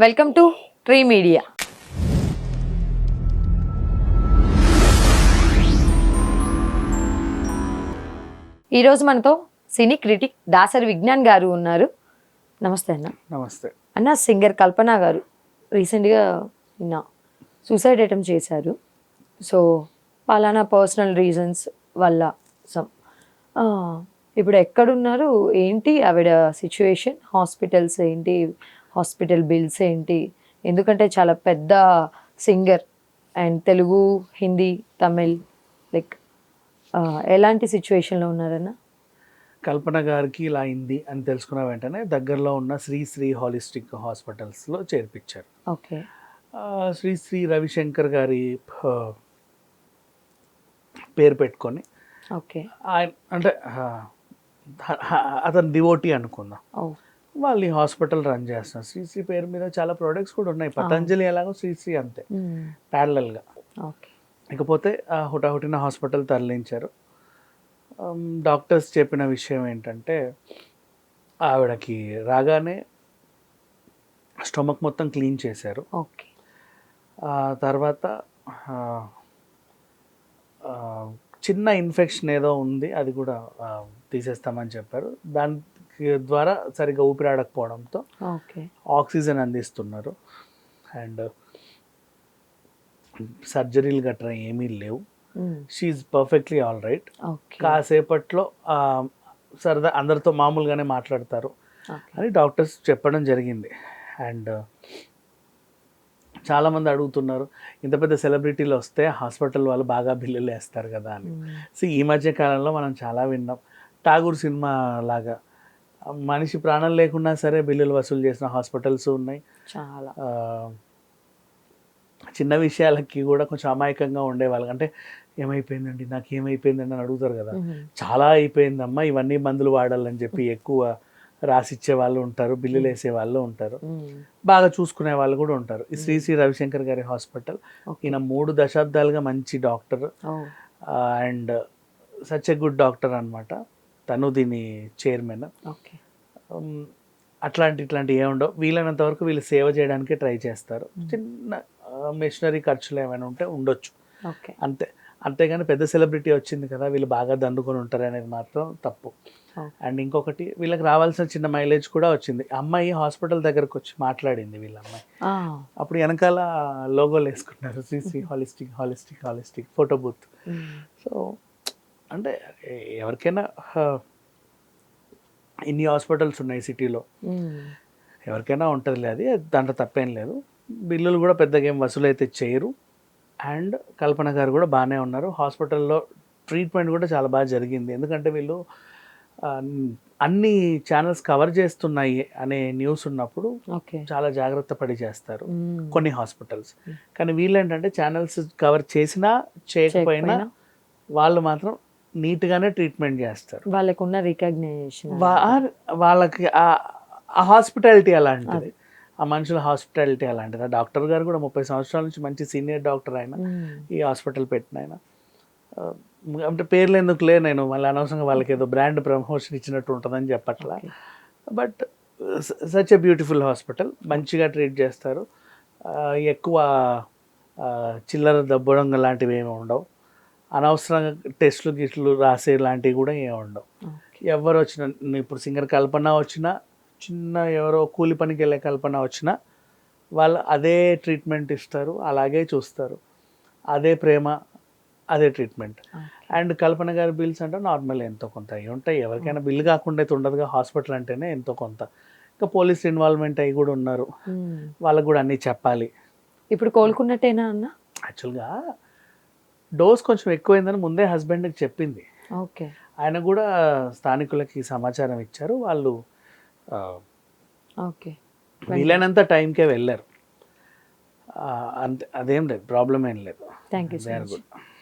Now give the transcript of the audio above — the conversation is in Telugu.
Welcome to tree media. ఈరోజు మనతో సినీ క్రిటిక్ దాసరి విజ్ఞాన్ గారు ఉన్నారు. నమస్తే అన్న. నమస్తే అన్న, సింగర్ కల్పన గారు రీసెంట్గా నిన్న సూసైడ్ అటెంప్ట్ చేశారు. సో పలానా పర్సనల్ రీజన్స్ వల్ల సమ్ ఇప్పుడు ఎక్కడున్నారు, ఏంటి ఆవిడ సిచ్యువేషన్, హాస్పిటల్స్ ఏంటి, హాస్పిటల్ బిల్స్ ఏంటి? ఎందుకంటే చాలా పెద్ద singer and Telugu, Hindi, Tamil like ఎలాంటి సిచ్యువేషన్లో ఉన్నారన్న? కల్పన గారికి ఇలా అయింది అని తెలుసుకున్న వెంటనే దగ్గరలో ఉన్న శ్రీ హాలిస్టిక్ హాస్పిటల్స్లో చేర్పించారు. ఓకే. శ్రీ రవిశంకర్ గారి పేరు పెట్టుకొని, ఓకే, ఆయన అంటే అతను డివోటీ అనుకుందాం. వాళ్ళు ఈ హాస్పిటల్ రన్ చేస్తున్నారు. శ్రీ పేరు మీద చాలా ప్రోడక్ట్స్ కూడా ఉన్నాయి. పతంజలి ఎలాగో శ్రీ అంతే ప్యారలల్గా. ఓకే. ఇకపోతే హుటాహుటిన హాస్పిటల్ తరలించారు. డాక్టర్స్ చెప్పిన విషయం ఏంటంటే, ఆవిడకి రాగానే స్టమక్ మొత్తం క్లీన్ చేశారు. ఓకే. తర్వాత చిన్న ఇన్ఫెక్షన్ ఏదో ఉంది, అది కూడా తీసేస్తామని చెప్పారు. దాని ద్వారా సరిగ్గా ఊపిరాడకపోవడంతో ఆక్సిజన్ అందిస్తున్నారు. అండ్ సర్జరీలు గట్రా ఏమీ లేవు. She perfectly all right. కాసేపట్లో సరదా అందరితో మామూలుగానే మాట్లాడతారు అని డాక్టర్స్ చెప్పడం జరిగింది. అండ్ చాలామంది అడుగుతున్నారు, ఇంత పెద్ద సెలబ్రిటీలు వస్తే హాస్పిటల్ వాళ్ళు బాగా బిల్లులు వేస్తారు కదా అని. సో ఈ మధ్య కాలంలో మనం చాలా విన్నాం. ఠాగూర్ సినిమా లాగా మనిషి ప్రాణం లేకున్నా సరే బిల్లులు వసూలు చేసిన హాస్పిటల్స్ ఉన్నాయి. చాలా చిన్న విషయాలకి కూడా కొంచెం అమాయకంగా ఉండేవాళ్ళు. అంటే ఏమైపోయిందండి, నాకు ఏమైపోయిందండి అని అడుగుతారు కదా. చాలా అయిపోయిందమ్మా, ఇవన్నీ మందులు వాడాలని చెప్పి ఎక్కువ రాసిచ్చే వాళ్ళు ఉంటారు, బిల్లులు వేసే వాళ్ళు ఉంటారు, బాగా చూసుకునే వాళ్ళు కూడా ఉంటారు. ఈ శ్రీ రవిశంకర్ గారి హాస్పిటల్, ఈయన 3 దశాబ్దాలుగా మంచి doctor and such a good doctor అనమాట. తను దీని చైర్మన్. ఇట్లాంటి ఏముండవు. వీలైనంత వరకు వీళ్ళు సేవ చేయడానికే ట్రై చేస్తారు. చిన్న మిషనరీ ఖర్చులు ఏమైనా ఉంటే ఉండొచ్చు, అంతే. అంతేగాని పెద్ద సెలబ్రిటీ వచ్చింది కదా వీళ్ళు బాగా దండుకొని ఉంటారు అనేది మాత్రం తప్పు. అండ్ ఇంకొకటి, వీళ్ళకి రావాల్సిన చిన్న మైలేజ్ కూడా వచ్చింది. అమ్మాయి హాస్పిటల్ దగ్గరకు వచ్చి మాట్లాడింది వీళ్ళ అమ్మాయి. అప్పుడు వెనకాల లోగోలు వేసుకున్నారు, Sri holistic photo booth. So అంటే ఎవరికైనా ఇన్ని హాస్పిటల్స్ ఉన్నాయి సిటీలో, ఎవరికైనా ఉంటుంది అది, దాంట్లో తప్పేం లేదు. బిల్లులు కూడా పెద్దగా ఏం వసూలు అయితే చేయరు. అండ్ కల్పన గారు కూడా బాగానే ఉన్నారు. హాస్పిటల్లో ట్రీట్మెంట్ కూడా చాలా బాగా జరిగింది. ఎందుకంటే వీళ్ళు అన్ని ఛానల్స్ కవర్ చేస్తున్నాయి అనే న్యూస్ ఉన్నప్పుడు చాలా జాగ్రత్త పడి చేస్తారు కొన్ని హాస్పిటల్స్. కానీ వీళ్ళు ఏంటంటే ఛానల్స్ కవర్ చేసినా చేయకపోయినా వాళ్ళు మాత్రం నీట్గానే ట్రీట్మెంట్ చేస్తారు. వాళ్ళకు ఉన్న రికగ్నైజేషన్, వాళ్ళకి ఆ హాస్పిటాలిటీ అలాంటిది, ఆ మనుషుల హాస్పిటాలిటీ అలాంటిది. ఆ డాక్టర్ గారు కూడా 30 సంవత్సరాల నుంచి మంచి సీనియర్ డాక్టర్ ఆయన, ఈ హాస్పిటల్ పెట్టిన ఆయన. అంటే పేర్లు ఎందుకులే, నేను మళ్ళీ అనవసరంగా వాళ్ళకి ఏదో బ్రాండ్ ప్రమోషన్ ఇచ్చినట్టు ఉంటుందని చెప్పట్లా. But such a beautiful hospital, మంచిగా ట్రీట్ చేస్తారు. ఎక్కువ చిల్లర దబ్బడం లాంటివి ఏమి ఉండవు. అనవసరంగా టెస్టులు గిట్లు రాసే లాంటివి కూడా ఏమి ఉండవు. ఎవరు వచ్చినా, ఇప్పుడు సింగర్ కల్పన వచ్చినా, చిన్న ఎవరో కూలి పనికి వెళ్ళే కల్పన వచ్చినా వాళ్ళు అదే ట్రీట్మెంట్ ఇస్తారు, అలాగే చూస్తారు, అదే ప్రేమ, అదే ట్రీట్మెంట్. అండ్ కల్పన గారి బిల్స్ అంటే నార్మల్ ఎంతో కొంత అవి ఉంటాయి. ఎవరికైనా బిల్లు కాకుండా అయితే ఉండదుగా, హాస్పిటల్ అంటేనే ఎంతో కొంత. ఇంకా పోలీస్ ఇన్వాల్వ్మెంట్ అవి కూడా ఉన్నారు, వాళ్ళకు కూడా అన్నీ చెప్పాలి. ఇప్పుడు కోలుకున్నట్టేనా అన్న? యాక్చువల్గా డోస్ కొంచెం ఎక్కువైందని ముందే హస్బెండ్కి చెప్పింది. ఓకే. ఆయన కూడా స్థానికులకి సమాచారం ఇచ్చారు. వాళ్ళు వీలైనంత టైంకే వెళ్ళారు. అంతే, అదేం లేదు, ప్రాబ్లం ఏం లేదు. Thank you. గుడ్.